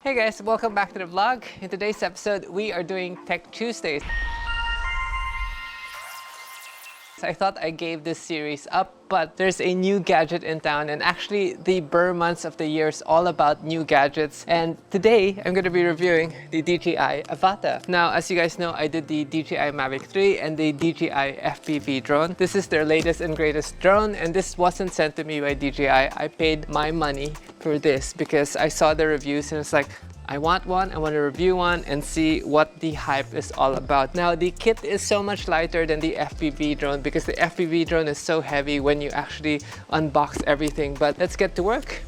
Hey guys, welcome back to the vlog. In today's episode, we are doing Tech Tuesdays. I thought I gave this series up, but there's a new gadget in town, and actually the Burr months of the year is all about new gadgets. And today I'm going to be reviewing the DJI Avata. Now, as you guys know, I did the DJI Mavic 3 and the DJI FPV drone. This is their latest and greatest drone, and this wasn't sent to me by DJI. I paid my money for this because I saw the reviews and it's like, I want one, I want to review one and see what the hype is all about. Now, the kit is so much lighter than the FPV drone because the FPV drone is so heavy when you actually unbox everything. But let's get to work.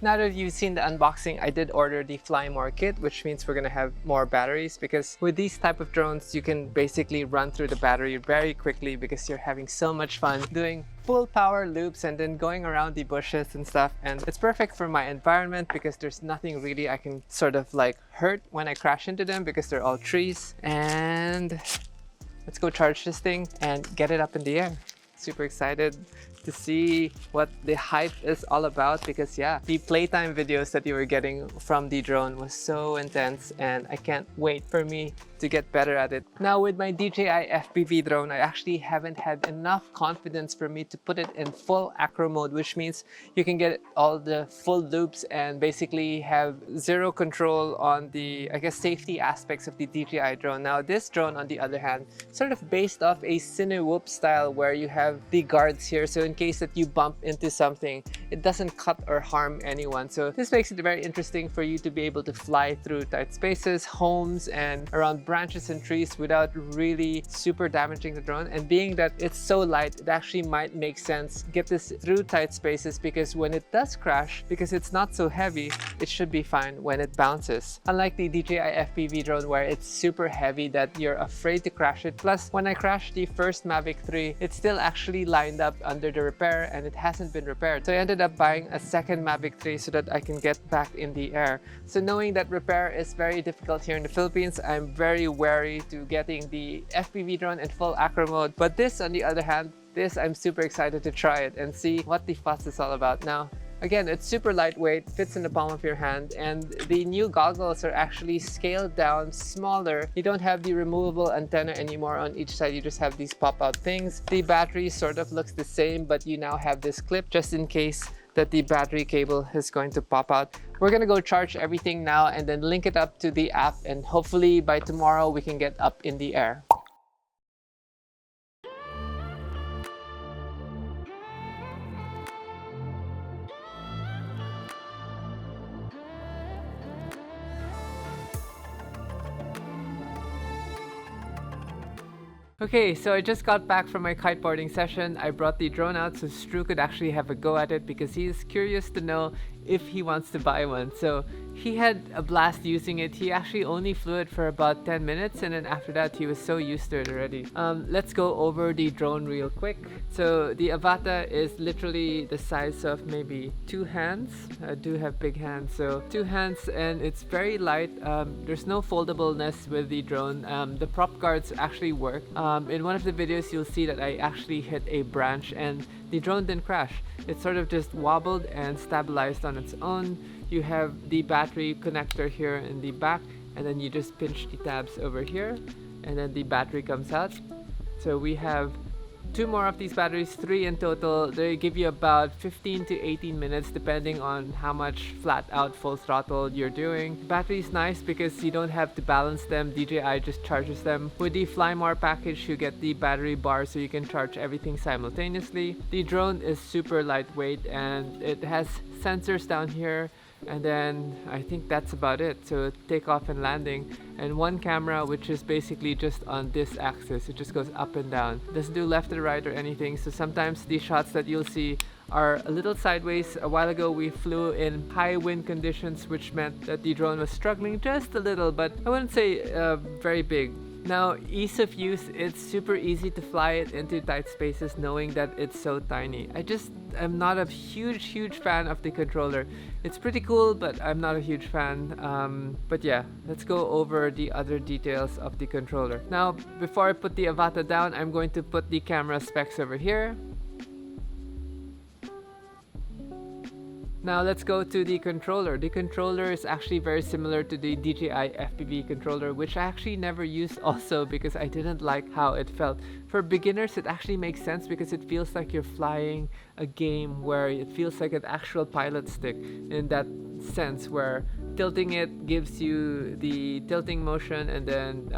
Now that you've seen the unboxing, I did order the Fly More kit, which means we're gonna have more batteries, because with these type of drones, you can basically run through the battery very quickly because you're having so much fun doing full power loops and then going around the bushes and stuff. And it's perfect for my environment because there's nothing really I can sort of like hurt when I crash into them because they're all trees. And let's go charge this thing and get it up in the air. Super excited to see what the hype is all about because yeah, the playtime videos that you were getting from the drone was so intense and I can't wait for me to get better at it. Now with my DJI FPV drone, I actually haven't had enough confidence for me to put it in full acro mode, which means you can get all the full loops and basically have zero control on the, I guess, safety aspects of the DJI drone. Now this drone, on the other hand, sort of based off a Cinewhoop style where you have the guards here, so in case that you bump into something, it doesn't cut or harm anyone. So this makes it very interesting for you to be able to fly through tight spaces, homes, and around branches and trees without really super damaging the drone. And being that it's so light, it actually might make sense get this through tight spaces because when it does crash, because it's not so heavy, it should be fine when it bounces. Unlike the DJI FPV drone where it's super heavy that you're afraid to crash it. Plus, when I crashed the first Mavic 3, it's still actually lined up under the repair and it hasn't been repaired. So I ended up buying a second Mavic 3 so that I can get back in the air. So knowing that repair is very difficult here in the Philippines, I'm very wary to getting the FPV drone in full acro mode. But this, on the other hand, I'm super excited to try it and see what the fuss is all about. Now, again, it's super lightweight, fits in the palm of your hand, and the new goggles are actually scaled down smaller. You don't have the removable antenna anymore on each side, you just have these pop-out things. The battery sort of looks the same, but you now have this clip just in case that the battery cable is going to pop out. We're gonna go charge everything now and then link it up to the app, and hopefully by tomorrow we can get up in the air. Okay, so I just got back from my kiteboarding session. I brought the drone out so Stu could actually have a go at it because he is curious to know if he wants to buy one. So he had a blast using it. He actually only flew it for about 10 minutes, and then after that he was so used to it already. Let's go over the drone real quick. So the Avata is literally the size of maybe 2 hands. I do have big hands, so 2 hands, and it's very light. There's no foldableness with the drone. The prop guards actually work. In one of the videos you'll see that I actually hit a branch and the drone didn't crash. It sort of just wobbled and stabilized on its own. You have the battery connector here in the back, and then you just pinch the tabs over here, and then the battery comes out. So we have 2 more of these batteries, 3 in total. They give you about 15 to 18 minutes depending on how much flat out full throttle you're doing. Battery is nice because you don't have to balance them. DJI just charges them. With the Flymore package you get the battery bar so you can charge everything simultaneously. The drone is super lightweight and it has sensors down here, and then I think that's about it. So takeoff and landing, and 1 camera which is basically just on this axis. It just goes up and down, doesn't do left or right or anything. So sometimes the shots that you'll see are a little sideways. A while ago we flew in high wind conditions, which meant that the drone was struggling just a little, but I wouldn't say very big. Now, ease of use, it's super easy to fly it into tight spaces knowing that it's so tiny. I'm not a huge fan of the controller. It's pretty cool, but I'm not a huge fan. But yeah, let's go over the other details of the controller. Now, before I put the Avata down, I'm going to put the camera specs over here. Now let's go to the controller. The controller is actually very similar to the DJI FPV controller, which I actually never used also because I didn't like how it felt. For beginners, it actually makes sense because it feels like you're flying a game where it feels like an actual pilot stick in that sense, where tilting it gives you the tilting motion, and then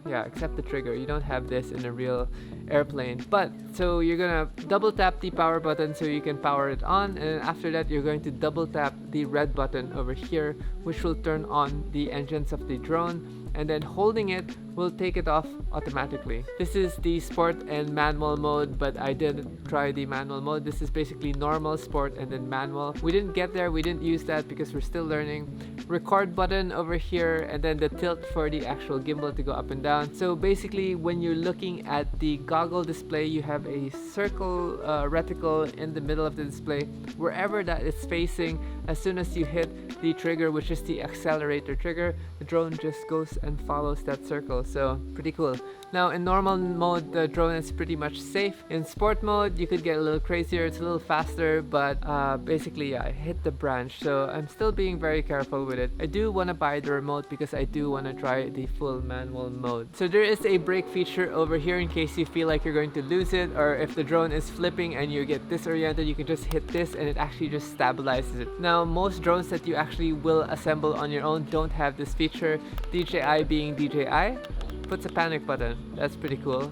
yeah, except the trigger. You don't have this in a real airplane. But so you're gonna double tap the power button so you can power it on, and after that you're going to double tap the red button over here, which will turn on the engines of the drone, and then holding it will take it off automatically. This is the sport and manual mode, but I didn't try the manual mode. This is basically normal, sport, and then manual. We didn't get there, we didn't use that because we're still learning. Record button over here, and then the tilt for the actual gimbal to go up and down. So basically when you're looking at the goggle display, you have a circle reticle in the middle of the display. Wherever that is facing, as soon as you hit the trigger, which is the accelerator trigger, the drone just goes and follows that circle. So pretty cool. Now in normal mode, the drone is pretty much safe. In sport mode, you could get a little crazier, it's a little faster, but basically yeah, I hit the branch, so I'm still being very careful with it. I do want to buy the remote because I do want to try the full manual mode. So there is a brake feature over here in case you feel like you're going to lose it, or if the drone is flipping and you get disoriented, you can just hit this and it actually just stabilizes it. Now most drones that you actually will assemble on your own don't have this feature. DJI being DJI puts a panic button. That's pretty cool.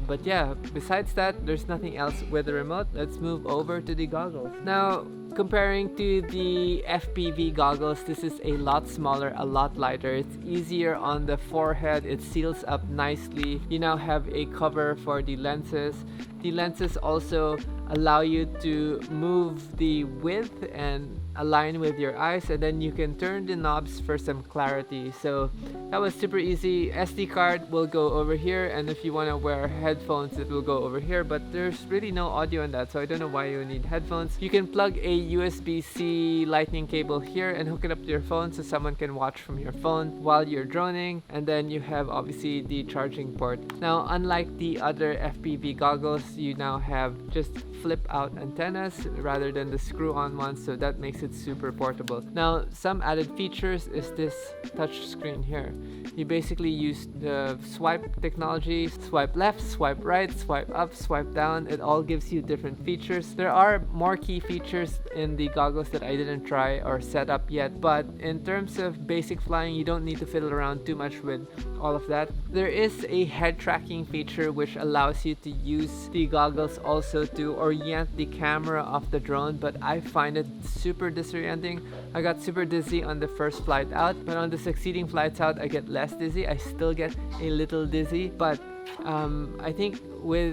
But yeah, besides that, there's nothing else with the remote. Let's move over to the goggles. Now, comparing to the FPV goggles, this is a lot smaller, a lot lighter. It's easier on the forehead. It seals up nicely. You now have a cover for the lenses. The lenses also allow you to move the width and align with your eyes, and then you can turn the knobs for some clarity. So that was super easy. SD card will go over here, and if you want to wear headphones, it will go over here, but there's really no audio in that, so I don't know why you need headphones. You can plug a USB-C lightning cable here and hook it up to your phone so someone can watch from your phone while you're droning, and then you have obviously the charging port. Now unlike the other FPV goggles, you now have just flip out antennas rather than the screw-on ones, so that makes it super portable. Now some added features is this touch screen here. You basically use the swipe technology, swipe left, swipe right, swipe up, swipe down. It all gives you different features. There are more key features in the goggles that I didn't try or set up yet, but in terms of basic flying, you don't need to fiddle around too much with all of that. There is a head tracking feature which allows you to use the goggles also to orient the camera of the drone, but I find it super disorienting. I got super dizzy on the first flight out, but on the succeeding flights out I get less dizzy. I still get a little dizzy, but I think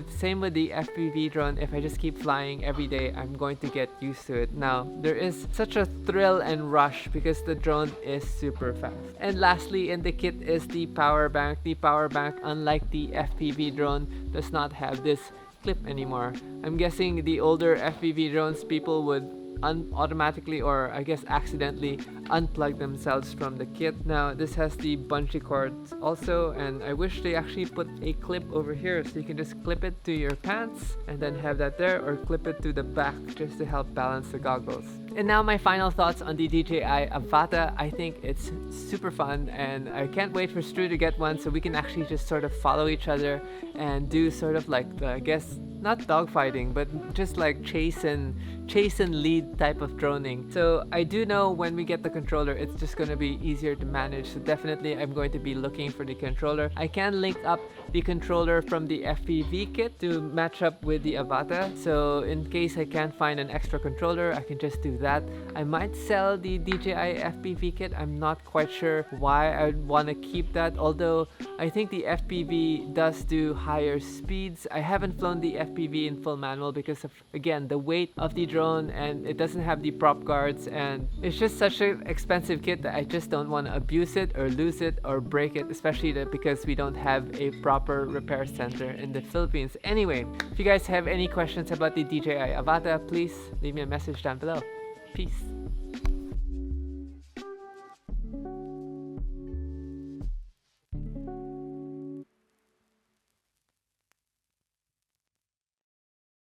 same with the FPV drone, if I just keep flying every day, I'm going to get used to it. Now, there is such a thrill and rush because the drone is super fast. And lastly, in the kit is the power bank. The power bank, unlike the FPV drone, does not have this clip anymore. I'm guessing the older FPV drones, people would automatically, or I guess accidentally, unplug themselves from the kit. Now this has the bungee cords also, and I wish they actually put a clip over here so you can just clip it to your pants and then have that there, or clip it to the back just to help balance the goggles. And now my final thoughts on the DJI Avata. I think it's super fun, and I can't wait for Stu to get one so we can actually just sort of follow each other and do sort of like the, I guess, not dogfighting, but just like chase and lead type of droning. So I do know when we get the controller, it's just going to be easier to manage. So definitely I'm going to be looking for the controller. I can link up the controller from the FPV kit to match up with the Avata. So in case I can't find an extra controller, I can just do that. I might sell the DJI FPV kit. I'm not quite sure why I'd want to keep that, although I think the FPV does do higher speeds. I haven't flown the FPV in full manual because of, again, the weight of the drone, and it doesn't have the prop guards, and it's just such an expensive kit that I just don't want to abuse it or lose it or break it, especially because we don't have a proper repair center in the Philippines. Anyway, if you guys have any questions about the DJI Avata, please leave me a message down below. Peace.